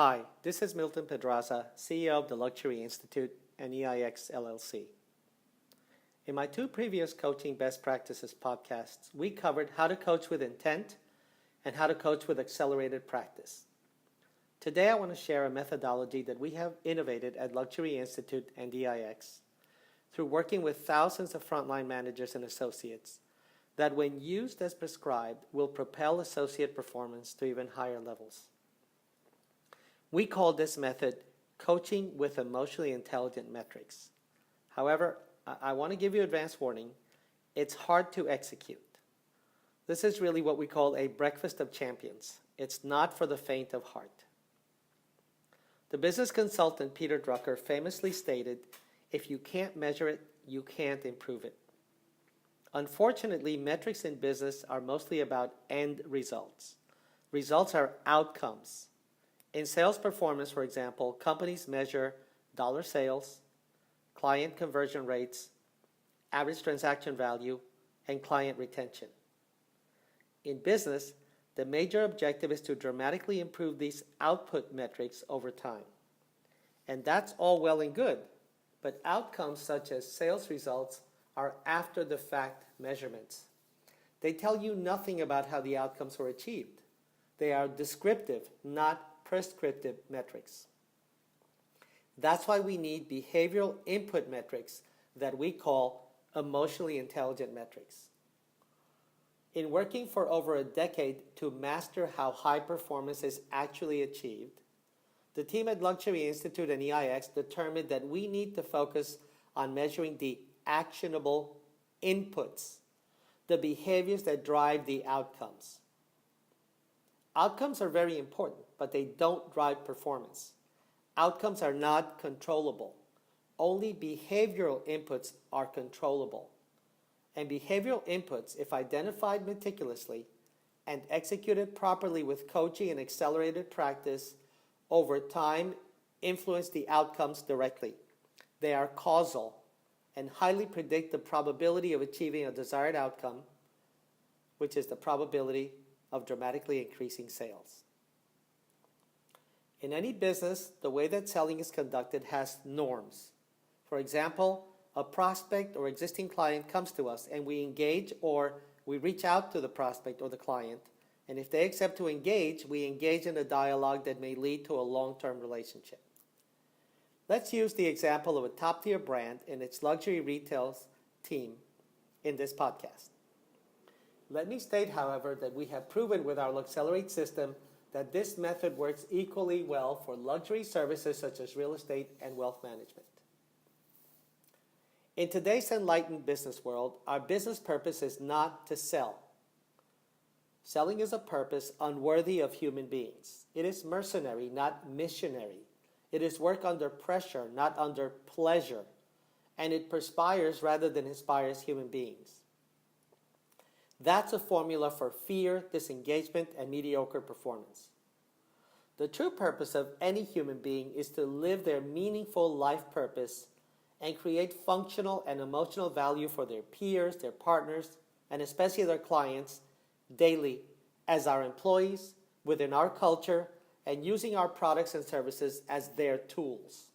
Hi, this is Milton Pedraza, CEO of the Luxury Institute and EIX LLC. In my two previous Coaching Best Practices podcasts, we covered how to coach with intent and how to coach with accelerated practice. Today I want to share a methodology that we have innovated at Luxury Institute and EIX through working with thousands of frontline managers and associates that when used as prescribed will propel associate performance to even higher levels. We call this method coaching with emotionally intelligent metrics. However, I want to give you advance warning. It's hard to execute. This is really what we call a breakfast of champions. It's not for the faint of heart. The business consultant Peter Drucker famously stated, if you can't measure it, you can't improve it. Unfortunately, metrics in business are mostly about end results. Results are outcomes. In sales performance, for example, companies measure dollar sales, client conversion rates, average transaction value, and client retention. In business, the major objective is to dramatically improve these output metrics over time. And that's all well and good, but outcomes such as sales results are after-the-fact measurements. They tell you nothing about how the outcomes were achieved. They are descriptive, not prescriptive metrics. That's why we need behavioral input metrics that we call emotionally intelligent metrics. In working for over a decade to master how high performance is actually achieved, the team at Luxury Institute and EIX determined that we need to focus on measuring the actionable inputs, the behaviors that drive the outcomes. Outcomes are very important, but they don't drive performance. Outcomes are not controllable. Only behavioral inputs are controllable. And behavioral inputs, if identified meticulously and executed properly with coaching and accelerated practice, over time influence the outcomes directly. They are causal and highly predict the probability of achieving a desired outcome, which is the probability of dramatically increasing sales. In any business, the way that selling is conducted has norms. For example, a prospect or existing client comes to us and we engage or we reach out to the prospect or the client, and if they accept to engage, we engage in a dialogue that may lead to a long-term relationship. Let's use the example of a top-tier brand and its luxury retail team in this podcast. Let me state, however, that we have proven with our Accelerate system that this method works equally well for luxury services such as real estate and wealth management. In today's enlightened business world, our business purpose is not to sell. Selling is a purpose unworthy of human beings. It is mercenary, not missionary. It is work under pressure, not under pleasure. And it perspires rather than inspires human beings. That's a formula for fear, disengagement, and mediocre performance. The true purpose of any human being is to live their meaningful life purpose and create functional and emotional value for their peers, their partners, and especially their clients daily as our employees, within our culture, and using our products and services as their tools.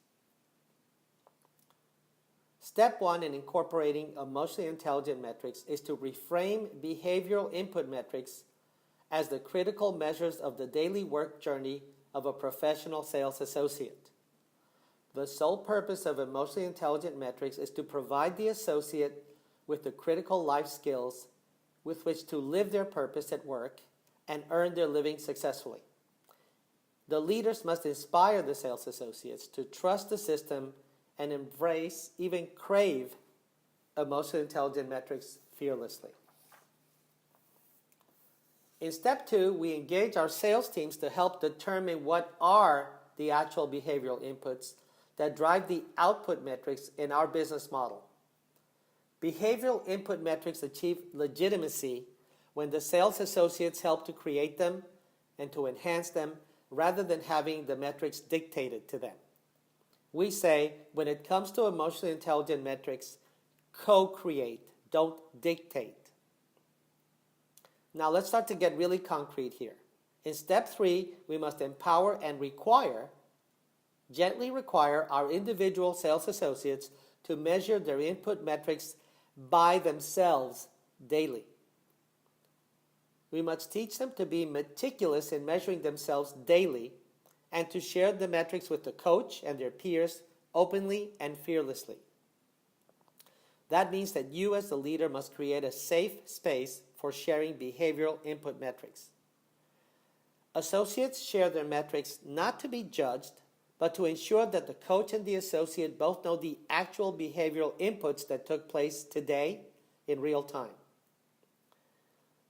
Step one in incorporating emotionally intelligent metrics is to reframe behavioral input metrics as the critical measures of the daily work journey of a professional sales associate. The sole purpose of emotionally intelligent metrics is to provide the associate with the critical life skills with which to live their purpose at work and earn their living successfully. The leaders must inspire the sales associates to trust the system and embrace, even crave, emotionally intelligent metrics fearlessly. In step two, we engage our sales teams to help determine what are the actual behavioral inputs that drive the output metrics in our business model. Behavioral input metrics achieve legitimacy when the sales associates help to create them and to enhance them rather than having the metrics dictated to them. We say, when it comes to emotionally intelligent metrics, co-create, don't dictate. Now let's start to get really concrete here. In step 3, we must empower and gently require our individual sales associates to measure their input metrics by themselves daily. We must teach them to be meticulous in measuring themselves daily and to share the metrics with the coach and their peers openly and fearlessly. That means that you as the leader must create a safe space for sharing behavioral input metrics. Associates share their metrics not to be judged, but to ensure that the coach and the associate both know the actual behavioral inputs that took place today in real time.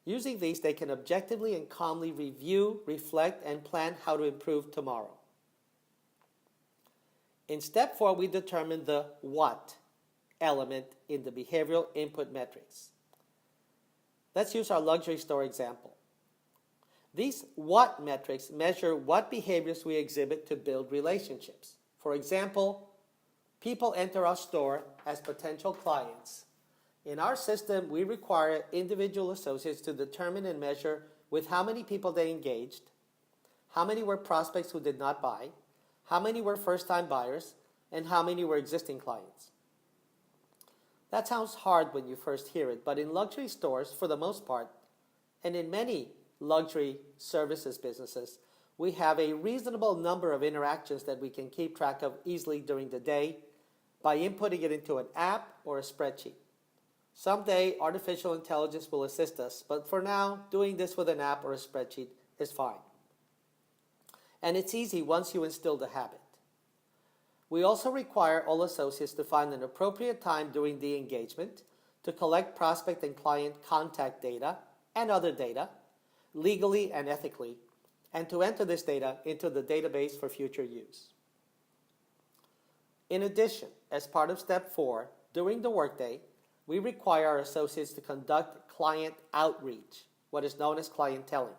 Using these, they can objectively and calmly review, reflect, and plan how to improve tomorrow. In step 4, we determine the what element in the behavioral input metrics. Let's use our luxury store example. These what metrics measure what behaviors we exhibit to build relationships. For example, people enter our store as potential clients. In our system, we require individual associates to determine and measure with how many people they engaged, how many were prospects who did not buy, how many were first-time buyers, and how many were existing clients. That sounds hard when you first hear it, but in luxury stores, for the most part, and in many luxury services businesses, we have a reasonable number of interactions that we can keep track of easily during the day by inputting it into an app or a spreadsheet. Someday, artificial intelligence will assist us, but for now, doing this with an app or a spreadsheet is fine. And it's easy once you instill the habit. We also require all associates to find an appropriate time during the engagement to collect prospect and client contact data and other data, legally and ethically, and to enter this data into the database for future use. In addition, as part of step 4, during the workday, we require our associates to conduct client outreach, what is known as clienteling.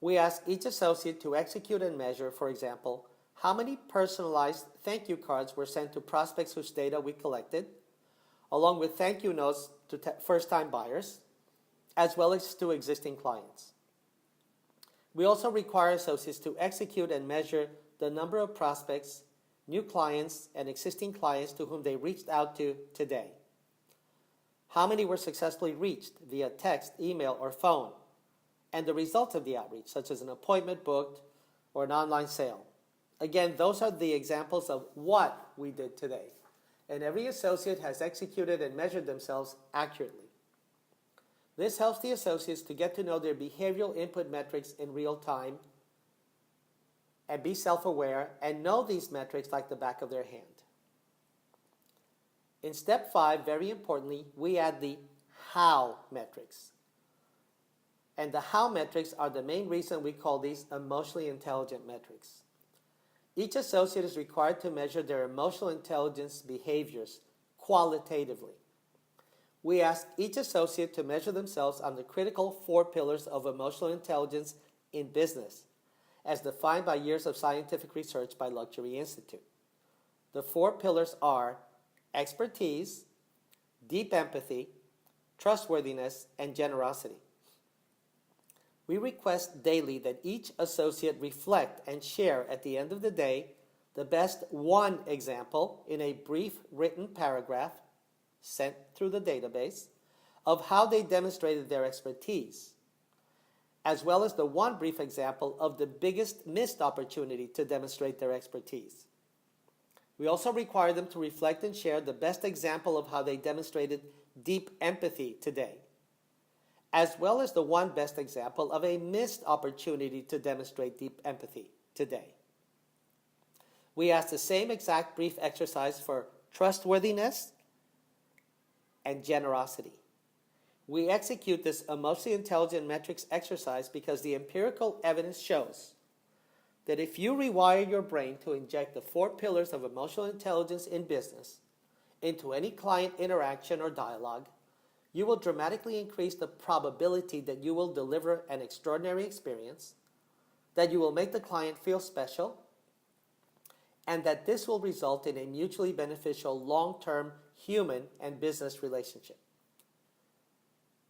We ask each associate to execute and measure, for example, how many personalized thank you cards were sent to prospects whose data we collected, along with thank you notes to first-time buyers, as well as to existing clients. We also require associates to execute and measure the number of prospects, new clients, and existing clients to whom they reached out to today. How many were successfully reached via text, email, or phone, and the results of the outreach, such as an appointment booked or an online sale. Again, those are the examples of what we did today, and every associate has executed and measured themselves accurately. This helps the associates to get to know their behavioral input metrics in real time and be self-aware and know these metrics like the back of their hand. In step 5, very importantly, we add the how metrics. And the how metrics are the main reason we call these emotionally intelligent metrics. Each associate is required to measure their emotional intelligence behaviors qualitatively. We ask each associate to measure themselves on the critical 4 pillars of emotional intelligence in business, as defined by years of scientific research by Luxury Institute. The 4 pillars are expertise, deep empathy, trustworthiness, and generosity. We request daily that each associate reflect and share at the end of the day the best one example in a brief written paragraph sent through the database of how they demonstrated their expertise, as well as the one brief example of the biggest missed opportunity to demonstrate their expertise. We also require them to reflect and share the best example of how they demonstrated deep empathy today, as well as the one best example of a missed opportunity to demonstrate deep empathy today. We ask the same exact brief exercise for trustworthiness and generosity. We execute this emotionally intelligent metrics exercise because the empirical evidence shows that if you rewire your brain to inject the 4 pillars of emotional intelligence in business into any client interaction or dialogue, you will dramatically increase the probability that you will deliver an extraordinary experience, that you will make the client feel special, and that this will result in a mutually beneficial long-term human and business relationship.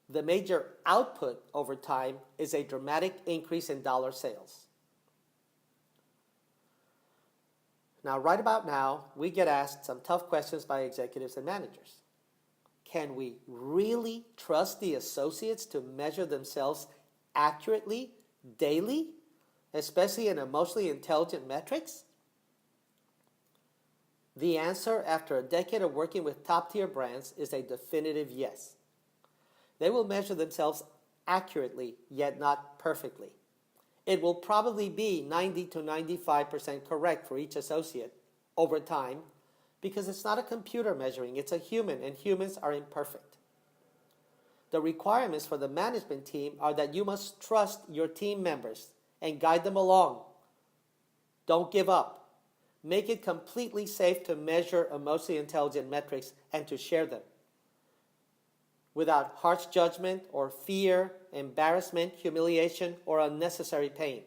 The major output over time is a dramatic increase in dollar sales. Now, right about now, we get asked some tough questions by executives and managers. Can we really trust the associates to measure themselves accurately, daily, especially in emotionally intelligent metrics? The answer, after a decade of working with top-tier brands, is a definitive yes. They will measure themselves accurately, yet not perfectly. It will probably be 90 to 95% correct for each associate over time, because it's not a computer measuring, it's a human, and humans are imperfect. The requirements for the management team are that you must trust your team members and guide them along. Don't give up. Make it completely safe to measure emotionally intelligent metrics and to share them without harsh judgment or fear, embarrassment, humiliation, or unnecessary pain.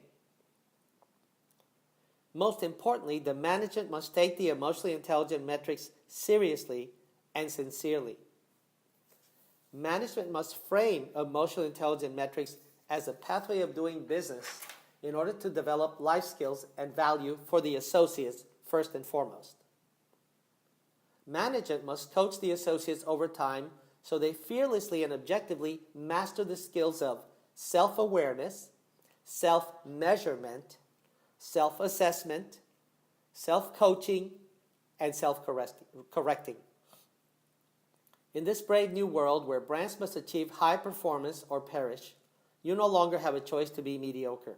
Most importantly, the management must take the emotionally intelligent metrics seriously and sincerely. Management must frame emotionally intelligent metrics as a pathway of doing business in order to develop life skills and value for the associates first and foremost. Management must coach the associates over time so they fearlessly and objectively master the skills of self-awareness, self-measurement, self-assessment, self-coaching, and self-correcting. In this brave new world where brands must achieve high performance or perish, you no longer have a choice to be mediocre.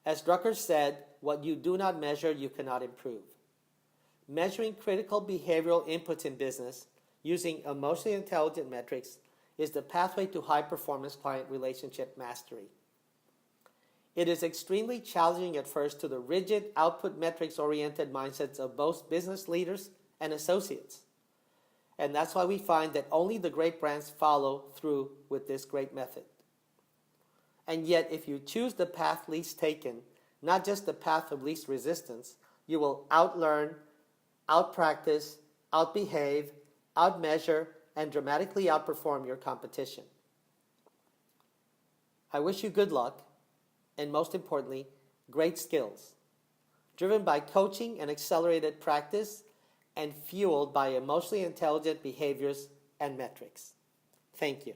As Drucker said, what you do not measure, you cannot improve. Measuring critical behavioral inputs in business using emotionally intelligent metrics is the pathway to high-performance client relationship mastery. It is extremely challenging at first to the rigid, output metrics-oriented mindsets of both business leaders and associates. And that's why we find that only the great brands follow through with this great method. And yet, if you choose the path least taken, not just the path of least resistance, you will outlearn, outpractice, outbehave, outmeasure, and dramatically outperform your competition. I wish you good luck, and most importantly, great skills, driven by coaching and accelerated practice, and fueled by emotionally intelligent behaviors and metrics. Thank you.